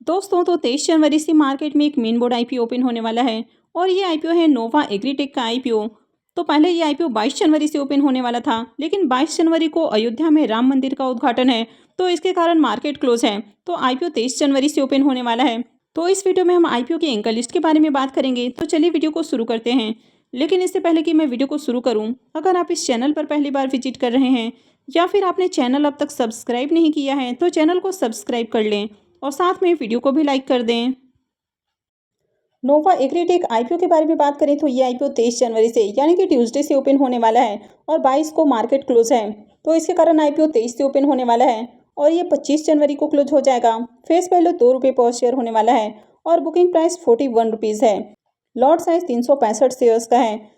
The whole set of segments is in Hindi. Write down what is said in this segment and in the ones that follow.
दोस्तों तो 23 जनवरी से मार्केट में एक मेन बोर्ड आईपीओ ओपन होने वाला है और ये आईपीओ है नोवा एग्रीटेक का आईपीओ। तो पहले ये आईपीओ 22 जनवरी से ओपन होने वाला था, लेकिन 22 जनवरी को अयोध्या में राम मंदिर का उद्घाटन है, तो इसके कारण मार्केट क्लोज है। तो आईपीओ 23 जनवरी से ओपन होने वाला है। तो इस वीडियो में हम आईपीओ की एंकर लिस्ट के बारे में बात करेंगे। तो चलिए वीडियो को शुरू करते हैं। लेकिन इससे पहले कि मैं वीडियो को शुरू करूँ, अगर आप इस चैनल पर पहली बार विजिट कर रहे हैं या फिर आपने चैनल अब तक सब्सक्राइब नहीं किया है तो चैनल को सब्सक्राइब कर लें और साथ में वीडियो को भी लाइक कर दें। नोवा एग्रीटेक आईपीओ के बारे में बात करें तो ये आईपीओ 23 जनवरी से यानी कि ट्यूसडे से ओपन होने वाला है और 22 को मार्केट क्लोज है। तो इसके कारण आईपीओ 23 से ओपन होने वाला है और ये 25 जनवरी को क्लोज हो जाएगा। फेस वैल्यू ₹2 पर शेयर होने वाला है और बुकिंग प्राइस ₹41 है। लॉट साइज 365 शेयर्स का है।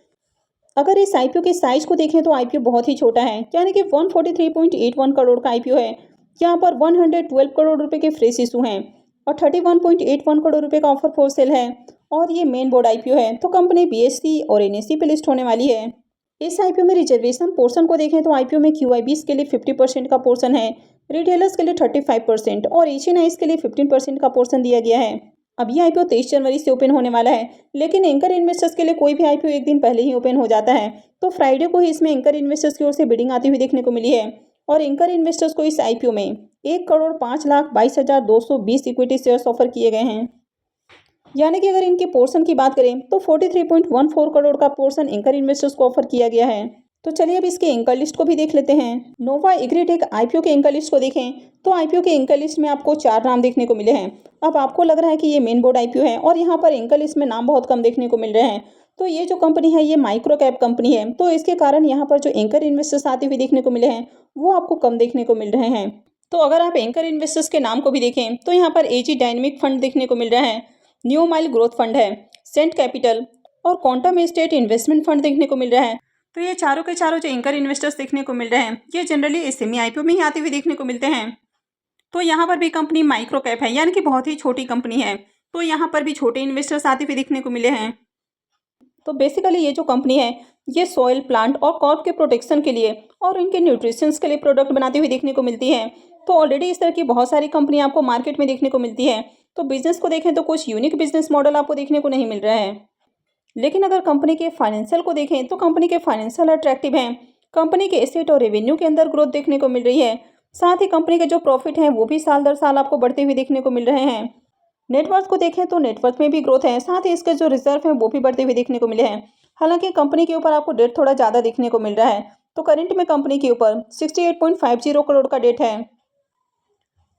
अगर इस आईपीओ के साइज को देखें तो आईपीओ बहुत ही छोटा है, यानी कि 143.81 करोड़ का आईपीओ है। यहाँ पर 112 करोड़ रुपए के फ्रेश इशू हैं और 31.81 करोड़ रुपए का ऑफर फॉर सेल है और ये मेन बोर्ड आईपीओ है। तो कंपनी बीएसई और एनएसई पे लिस्ट होने वाली है। इस आईपीओ में रिजर्वेशन पोर्शन को देखें तो आईपीओ में क्यूआईबीज के लिए 50% का पोर्शन है, रिटेलर्स के लिए 35% और एशियनाइज के लिए 15% का पोर्शन दिया गया है। अब ये आईपीओ 23 जनवरी से ओपन होने वाला है, लेकिन एंकर इन्वेस्टर्स के लिए कोई भी आईपीओ एक दिन पहले ही ओपन हो जाता है। तो फ्राइडे को ही इसमें एंकर इन्वेस्टर्स की ओर से बिडिंग आती हुई देखने को मिली है और एंकर इन्वेस्टर्स को इस आईपीओ में 1,05,22,220 इक्विटी शेयर्स ऑफर किए गए हैं। यानी कि अगर इनके पोर्शन की बात करें तो 43.14 करोड़ का पोर्शन एंकर इन्वेस्टर्स को ऑफर किया गया है। तो चलिए अब इसके एंकर लिस्ट को भी देख लेते हैं। नोवा एग्रीटेक आईपीओ के एंकर लिस्ट को देखें तो आईपीओ के एंकर लिस्ट में आपको 4 नाम देखने को मिले हैं। अब आपको लग रहा है कि ये मेन बोर्ड आईपीओ है और यहाँ पर एंकर लिस्ट में नाम बहुत कम देखने को मिल रहे हैं। तो ये जो कंपनी है ये माइक्रो कैप कंपनी है, तो इसके कारण यहाँ पर जो एंकर इन्वेस्टर्स आते हुए देखने को मिले हैं वो आपको कम देखने को मिल रहे हैं। तो अगर आप एंकर इन्वेस्टर्स के नाम को भी देखें तो यहाँ पर एजी डायनेमिक फंड देखने को मिल रहा है, न्यू माइल ग्रोथ फंड है, सेंट कैपिटल और क्वांटम स्टेट इन्वेस्टमेंट फंड देखने को मिल रहा है। तो ये चारों के चारों जो एंकर इन्वेस्टर्स देखने को मिल रहे हैं ये जनरली एसएमई आईपीओ में ही आते हुए देखने को मिलते हैं। तो यहाँ पर भी कंपनी माइक्रो कैप है, यानी कि बहुत ही छोटी कंपनी है। तो यहाँ पर भी छोटे इन्वेस्टर्स आते हुए देखने को मिले हैं। तो बेसिकली ये जो कंपनी है ये सॉइल, प्लांट और क्रॉप के प्रोटेक्शन के लिए और इनके न्यूट्रिशंस के लिए प्रोडक्ट बनाती हुई देखने को मिलती है। तो ऑलरेडी इस तरह की बहुत सारी कंपनी आपको मार्केट में देखने को मिलती है। तो बिजनेस को देखें तो कुछ यूनिक बिजनेस मॉडल आपको देखने को नहीं मिल रहा है। लेकिन अगर कंपनी के फाइनेंशियल को देखें तो कंपनी के फाइनेंशियल अट्रैक्टिव हैं। कंपनी के एसेट और रेवेन्यू के अंदर ग्रोथ देखने को मिल रही है। साथ ही कंपनी के जो प्रॉफिट हैं वो भी साल दर साल आपको बढ़ते हुए देखने को मिल रहे हैं। नेटवर्थ को देखें तो नेटवर्थ में भी ग्रोथ है, साथ ही इसके जो रिजर्व हैं वो भी बढ़ते हुए देखने को मिले हैं। हालांकि कंपनी के ऊपर आपको डेट थोड़ा ज़्यादा देखने को मिल रहा है। तो करंट में कंपनी के ऊपर 68.50 करोड़ का डेट है।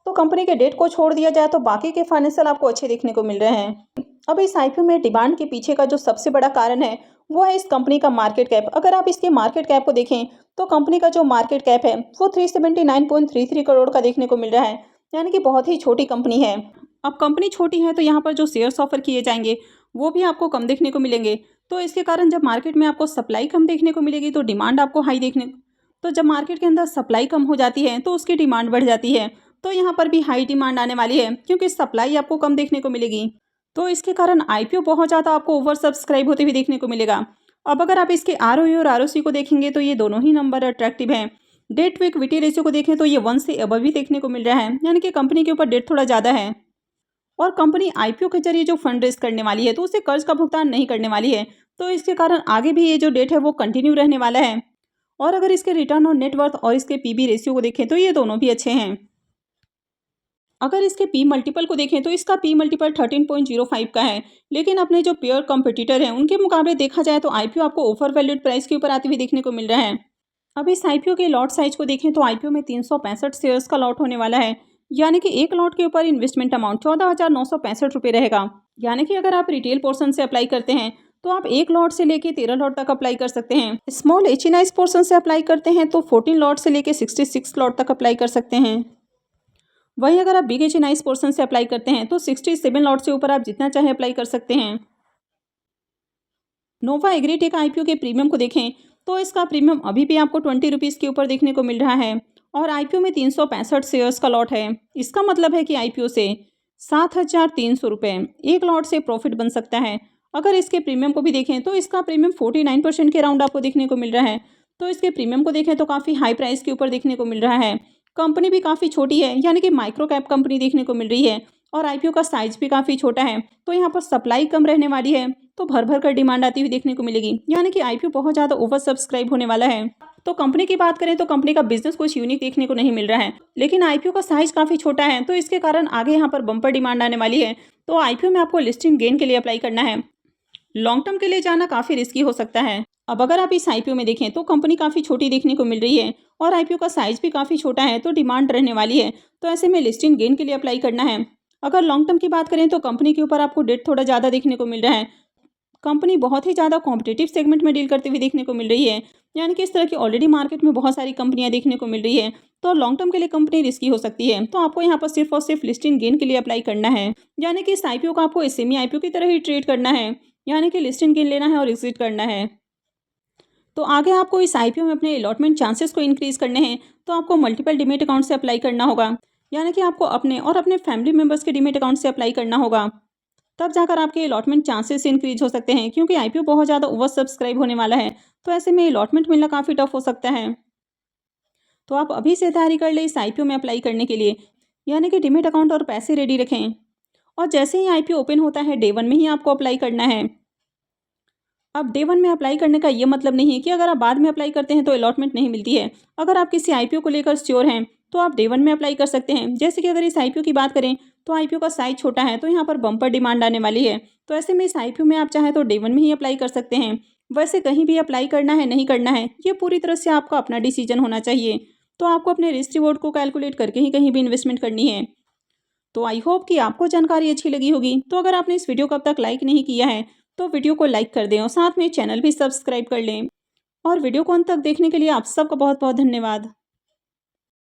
तो कंपनी के डेट को छोड़ दिया जाए तो बाकी के फाइनेंशियल आपको अच्छे देखने को मिल रहे हैं। अब इस आईपीओ में डिमांड के पीछे का जो सबसे बड़ा कारण है वो है इस कंपनी का मार्केट कैप। अगर आप इसके मार्केट कैप को देखें तो कंपनी का जो मार्केट कैप है वो 379.33 करोड़ का देखने को मिल रहा है, यानी कि बहुत ही छोटी कंपनी है। अब कंपनी छोटी है तो यहाँ पर जो शेयर्स ऑफर किए जाएंगे वो भी आपको कम देखने को मिलेंगे। तो इसके कारण जब मार्केट में आपको सप्लाई कम देखने को मिलेगी तो डिमांड आपको हाई देखने, तो जब मार्केट के अंदर सप्लाई कम हो जाती है तो उसकी डिमांड बढ़ जाती है। तो यहाँ पर भी हाई डिमांड आने वाली है क्योंकि सप्लाई आपको कम देखने को मिलेगी। तो इसके कारण आईपीओ बहुत ज़्यादा आपको ओवर सब्सक्राइब होते हुए देखने को मिलेगा। अब अगर आप इसके आरओई और आरओसी को देखेंगे तो ये दोनों ही नंबर अट्रैक्टिव हैं। डेट टू इक्विटी रेशियो को देखें तो ये 1 से अबव ही देखने को मिल रहा है, यानी कि कंपनी के ऊपर डेट थोड़ा ज़्यादा है। और कंपनी आईपीओ के जरिए जो फंड रेज करने वाली है तो उसे कर्ज का भुगतान नहीं करने वाली है। तो इसके कारण आगे भी ये जो डेट है वो कंटिन्यू रहने वाला है। और अगर इसके रिटर्न ऑन नेटवर्थ और इसके पीबी रेशियो को देखें तो ये दोनों भी अच्छे हैं। अगर इसके पी मल्टीपल को देखें तो इसका पी मल्टीपल 13.05 का है, लेकिन अपने जो पेयर कंपटीटर हैं उनके मुकाबले देखा जाए तो आईपीओ आपको ओवर वैल्यूड प्राइस के ऊपर आती हुई देखने को मिल रहा है। अब इस आईपीओ के लॉट साइज को देखें तो आईपीओ में 365 शेयर्स का लॉट होने वाला है, यानी कि एक लॉट के ऊपर इन्वेस्टमेंट अमाउंट 14,965 रुपये रहेगा। यानी कि अगर आप रिटेल पोर्सन से अप्लाई करते हैं तो आप 1 लॉट से लेके 13 लॉट तक अप्लाई कर सकते हैं। स्मॉल एचएनआई पोर्सन से अप्लाई करते हैं तो 14 लॉट से लेके 66 लॉट तक अप्लाई कर सकते हैं। वहीं अगर आप बिग एचएनआई पोर्सन से अप्लाई करते हैं तो 67 लॉट से ऊपर आप जितना चाहे अप्लाई कर सकते हैं। नोवा एग्रीटेक आईपीओ के प्रीमियम को देखें तो इसका प्रीमियम अभी भी आपको ₹20 के ऊपर देखने को मिल रहा है और आईपीओ में 365 शेयर्स का लॉट है। इसका मतलब है कि आईपीओ से 7,300 रुपये एक लॉट से प्रॉफिट बन सकता है। अगर इसके प्रीमियम को भी देखें तो इसका प्रीमियम 49% के अराउंड आपको देखने को मिल रहा है। तो इसके प्रीमियम को देखें तो काफ़ी हाई प्राइस के ऊपर देखने को मिल रहा है। कंपनी भी काफ़ी छोटी है, यानी कि माइक्रो कैप कंपनी देखने को मिल रही है और आईपीओ का साइज भी काफ़ी छोटा है, तो यहाँ पर सप्लाई कम रहने वाली है, तो भर भर कर डिमांड आती हुई देखने को मिलेगी, यानी कि आईपीओ बहुत ज़्यादा ओवर सब्सक्राइब होने वाला है। तो कंपनी की बात करें तो कंपनी का बिजनेस कुछ यूनिक देखने को नहीं मिल रहा है, लेकिन आईपीओ का साइज काफ़ी छोटा है, तो इसके कारण आगे यहाँ पर बम्पर डिमांड आने वाली है। तो आईपीओ में आपको लिस्टिंग गेन के लिए अप्लाई करना है। लॉन्ग टर्म के लिए जाना काफ़ी रिस्की हो सकता है। अब अगर आप इस आईपीओ में देखें तो कंपनी काफ़ी छोटी देखने को मिल रही है और आईपीओ का साइज भी काफ़ी छोटा है, तो डिमांड रहने वाली है। तो ऐसे में लिस्टिंग गेन के लिए अप्लाई करना है। अगर लॉन्ग टर्म की बात करें तो कंपनी के ऊपर आपको डेट थोड़ा ज़्यादा देखने को मिल रहा है। कंपनी बहुत ही ज़्यादा कॉम्पिटिटिव सेगमेंट में डील करते हुए देखने को मिल रही है, यानी कि इस तरह की ऑलरेडी मार्केट में बहुत सारी कंपनियां देखने को मिल रही है। तो लॉन्ग टर्म के लिए कंपनी रिस्की हो सकती है, तो आपको यहाँ पर सिर्फ और सिर्फ लिस्टिंग गेन के लिए अप्लाई करना है, यानी कि इस आईपीओ को आपको एसएमई आईपीओ की तरह ही ट्रेड करना है, यानी कि लिस्टिंग गेन लेना है और एग्जिट करना है। तो आगे आपको इस आईपीओ में अपने अलॉटमेंट चांसेस को इंक्रीज करने हैं, तो आपको मल्टीपल डीमेट अकाउंट से अप्लाई करना होगा, यानी कि आपको अपने और अपने फैमिली मेंबर्स के डीमेट अकाउंट से अप्लाई करना होगा। तब जाकर आपके अलॉटमेंट चांसेस इंक्रीज हो सकते हैं, क्योंकि आईपीओ बहुत ज़्यादा ओवर सब्सक्राइब होने वाला है, तो ऐसे में अलॉटमेंट मिलना काफ़ी टफ हो सकता है। तो आप अभी से तैयारी कर लें इस आईपीओ में अप्लाई करने के लिए, यानी कि डीमेट अकाउंट और पैसे रेडी रखें, और जैसे ही आईपीओ ओपन होता है डे 1 में ही आपको अप्लाई करना है। अब डे 1 में अप्लाई करने का ये मतलब नहीं है कि अगर आप बाद में अप्लाई करते हैं तो अलॉटमेंट नहीं मिलती है। अगर आप किसी आईपीओ को लेकर श्योर हैं तो आप डे 1 में अप्लाई कर सकते हैं। जैसे कि अगर इस आईपीओ की बात करें तो आईपीओ का साइज छोटा है, तो यहाँ पर बम्पर डिमांड आने वाली है, तो ऐसे में इस आईपीओ में आप चाहें तो डे 1 में ही अप्लाई कर सकते हैं। वैसे कहीं भी अप्लाई करना है नहीं करना है ये पूरी तरह से आपका अपना डिसीजन होना चाहिए, तो आपको अपने रिस्क रिवॉर्ड को कैलकुलेट करके ही कहीं भी इन्वेस्टमेंट करनी है। तो आई होप कि आपको जानकारी अच्छी लगी होगी। तो अगर आपने इस वीडियो को अब तक लाइक नहीं किया है तो वीडियो को लाइक कर दें और साथ में चैनल भी सब्सक्राइब कर लें। और वीडियो को अंत तक देखने के लिए आप सबका बहुत बहुत धन्यवाद।